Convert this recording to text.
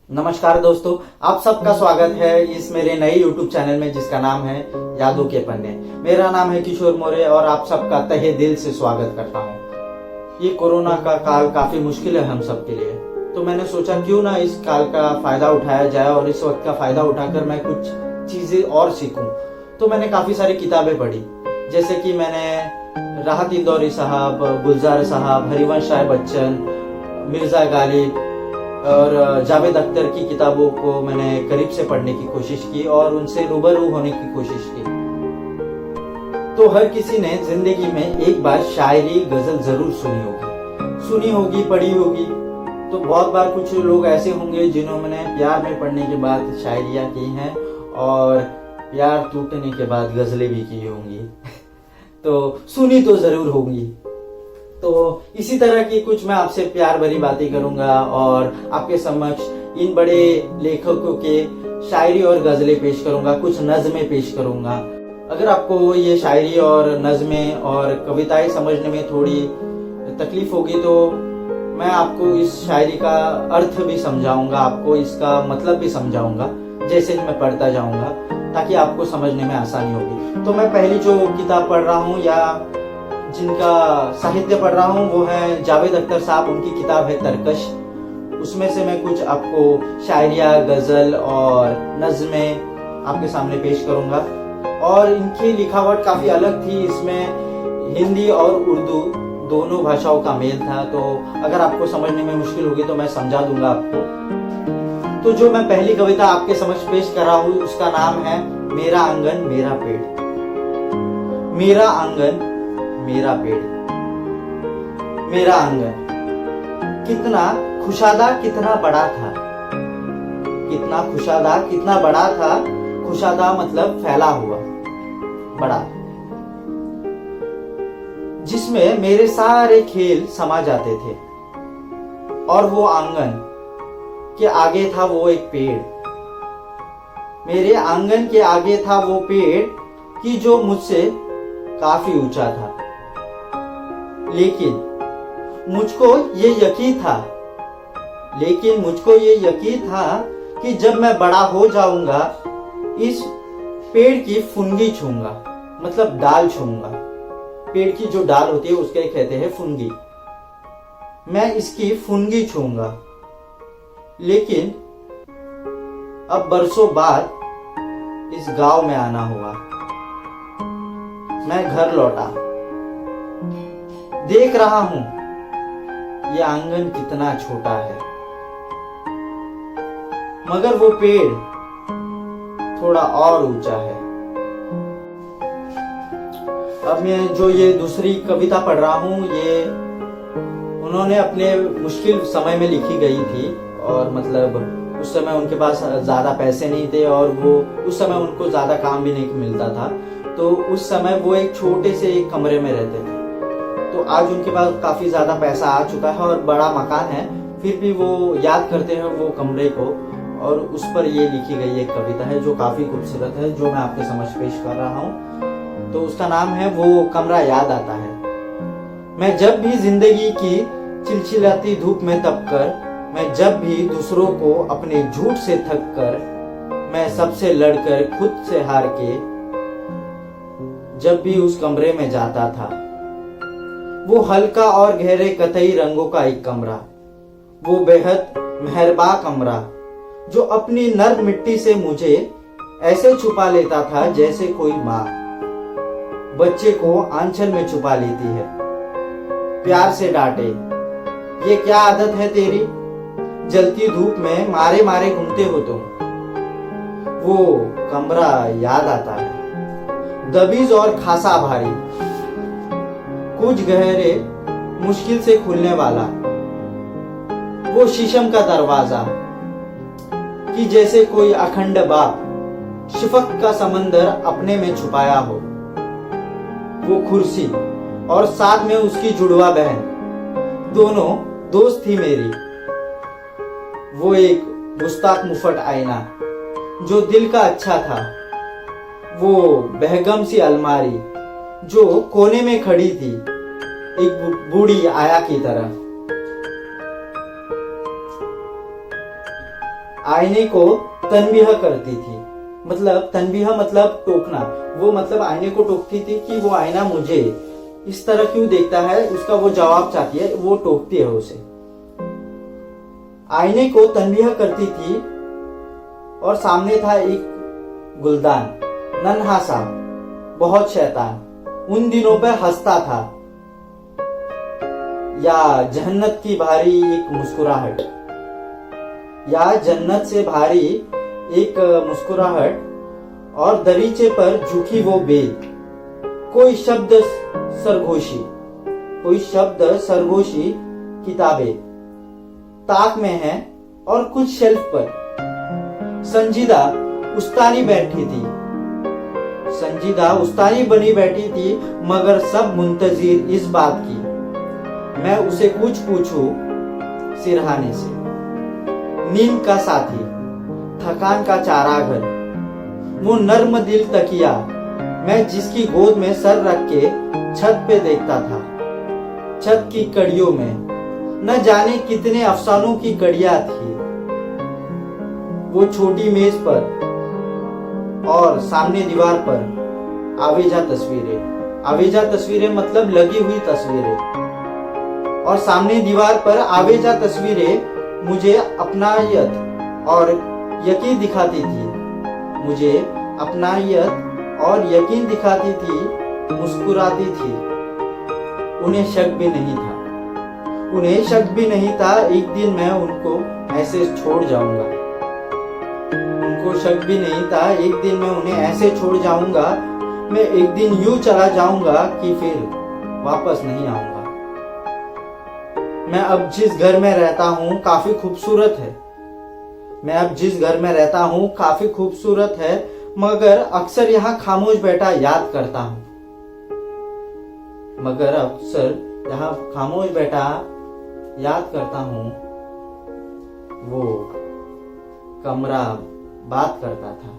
नमस्कार दोस्तों, आप सबका स्वागत है इस मेरे नए YouTube चैनल में जिसका नाम है यादों के पन्ने। मेरा नाम है किशोर मौर्य और आप सबका तहे दिल से स्वागत करता हूँ। ये कोरोना का काल काफी मुश्किल है हम सबके लिए, तो मैंने सोचा क्यों ना इस काल का फायदा उठाया जाए और इस वक्त का फायदा उठाकर मैं कुछ चीजें और सीखूं। तो मैंने काफी सारी किताबें पढ़ी, जैसे कि मैंने राहत इंदौरी साहब, गुलजार साहब, हरिवंश राय बच्चन, मिर्जा गालिब और जावेद अख्तर की किताबों को मैंने करीब से पढ़ने की कोशिश की और उनसे रूबरू होने की कोशिश की। तो हर किसी ने जिंदगी में एक बार शायरी गजल जरूर सुनी होगी, पढ़ी होगी। तो बहुत बार कुछ लोग ऐसे होंगे जिन्होंने प्यार में पढ़ने के बाद शायरियां की हैं और प्यार टूटने के बाद गजलें भी की होंगी तो सुनी तो जरूर होंगी। तो इसी तरह की कुछ मैं आपसे प्यार भरी बातें करूंगा और आपके समक्ष इन बड़े लेखकों के शायरी और गजलें पेश करूंगा, कुछ नज़में पेश करूंगा। अगर आपको ये शायरी और नज़में और कविताएं समझने में थोड़ी तकलीफ होगी तो मैं आपको इस शायरी का अर्थ भी समझाऊंगा, आपको इसका मतलब भी समझाऊंगा जैसे मैं पढ़ता जाऊंगा, ताकि आपको समझने में आसानी होगी। तो मैं पहली जो किताब पढ़ रहा हूँ या जिनका साहित्य पढ़ रहा हूँ वो है जावेद अख्तर साहब, उनकी किताब है तरकश। उसमें से मैं कुछ आपको शायरिया, गजल और नज़में आपके सामने पेश करूंगा। और इनकी लिखावट काफी अलग थी, इसमें हिंदी और उर्दू दोनों भाषाओं का मेल था। तो अगर आपको समझने में मुश्किल होगी तो मैं समझा दूंगा आपको। तो जो मैं पहली कविता आपके समक्ष पेश कर रहा हूँ उसका नाम है मेरा आंगन मेरा पेड़। मेरा आंगन मेरा पेड़, मेरा आंगन कितना खुशादा कितना बड़ा था, कितना खुशादा कितना बड़ा था। खुशादा मतलब फैला हुआ, बड़ा, जिसमें मेरे सारे खेल समा जाते थे। और वो आंगन के आगे था वो एक पेड़, मेरे आंगन के आगे था वो पेड़ कि जो मुझसे काफी ऊंचा था। लेकिन मुझको ये यकीन था कि जब मैं बड़ा हो जाऊंगा इस पेड़ की फुनगी छूंगा, मतलब डाल छूंगा। पेड़ की जो डाल होती है उसके कहते हैं फुनगी। मैं इसकी फुनगी छूंगा। लेकिन अब बरसों बाद इस गांव में आना हुआ। मैं घर लौटा, देख रहा हूं ये आंगन कितना छोटा है, मगर वो पेड़ थोड़ा और ऊंचा है। अब मैं जो ये दूसरी कविता पढ़ रहा हूं ये उन्होंने अपने मुश्किल समय में लिखी गई थी और मतलब उस समय उनके पास ज्यादा पैसे नहीं थे और वो उस समय उनको ज्यादा काम भी नहीं मिलता था। तो उस समय वो एक छोटे से एक कमरे में रहते थे। तो आज उनके पास काफी ज्यादा पैसा आ चुका है और बड़ा मकान है, फिर भी वो याद करते हैं वो कमरे को और उस पर ये लिखी गई एक कविता है जो काफी खूबसूरत है, जो मैं आपके समक्ष पेश कर रहा हूँ। तो उसका नाम है वो कमरा याद आता है। मैं जब भी जिंदगी की चिलचिलाती धूप में तपकर, मैं जब भी दूसरों को अपने झूठ से थक कर, मैं सबसे लड़कर खुद से हार के जब भी उस कमरे में जाता था, वो हल्का और गहरे कथई रंगों का एक कमरा, वो बेहद मेहरबा कमरा जो अपनी नर्म मिट्टी से मुझे ऐसे छुपा लेता था जैसे कोई माँ बच्चे को आंचल में छुपा लेती है। प्यार से डांटे, ये क्या आदत है तेरी, जलती धूप में मारे मारे घूमते हो तुम। वो कमरा याद आता है, दबीज और खासा भारी, कुछ गहरे मुश्किल से खुलने वाला। वो शीशम का दरवाजा कि जैसे कोई अखंड बाप शिफक का समंदर अपने में छुपाया हो। वो कुर्सी और साथ में उसकी जुड़वा बहन, दोनों दोस्त थी मेरी। वो एक गुस्ताख मुफट आईना जो दिल का अच्छा था। वो बहगम सी अलमारी जो कोने में खड़ी थी एक बूढ़ी आया की तरह। आईने को तनबीह करती थी। मतलब तनबीह मतलब टोकना। वो मतलब आईने को टोकती थी कि वो आईना मुझे इस तरह क्यों देखता है, उसका वो जवाब चाहती है, वो टोकती है उसे। आईने को तनबीह करती थी और सामने था एक गुलदान, नन्हा सा, बहुत शैतान, उन दिनों पे हंसता था, या जन्नत की भारी एक मुस्कुराहट, या जन्नत से भारी एक मुस्कुराहट, और दरीचे पर झुकी वो बेल, कोई शब्द सरगोशी किताबें ताक में है, और कुछ शेल्फ पर संजीदा उस्तानी बनी बैठी थी, मगर सब मुंतजिर इस बात की मैं उसे कुछ पूछूं सिरहाने से। नींद का साथी, थकान का चाराघर, वो नर्म दिल तकिया, मैं जिसकी गोद में सर रख के छत पे देखता था। छत की कड़ियों में न जाने कितने अफसानों की कड़ियां थी। वो छोटी मेज पर और सामने दीवार पर आवेजा तस्वीरें मतलब लगी हुई तस्वीरें, और सामने दीवार पर आवेजा तस्वीरें मुझे अपनायत और यकीन दिखाती थी, मुस्कुराती थी। उन्हें शक भी नहीं था एक दिन मैं उनको ऐसे छोड़ जाऊंगा। उन्हें ऐसे छोड़ जाऊंगा, मैं एक दिन यूं चला जाऊंगा कि फिर वापस नहीं आऊंगा। मैं अब जिस घर में रहता हूं काफी खूबसूरत है, मगर अक्सर यहाँ खामोश बैठा याद करता हूँ। वो कमरा बात करता था।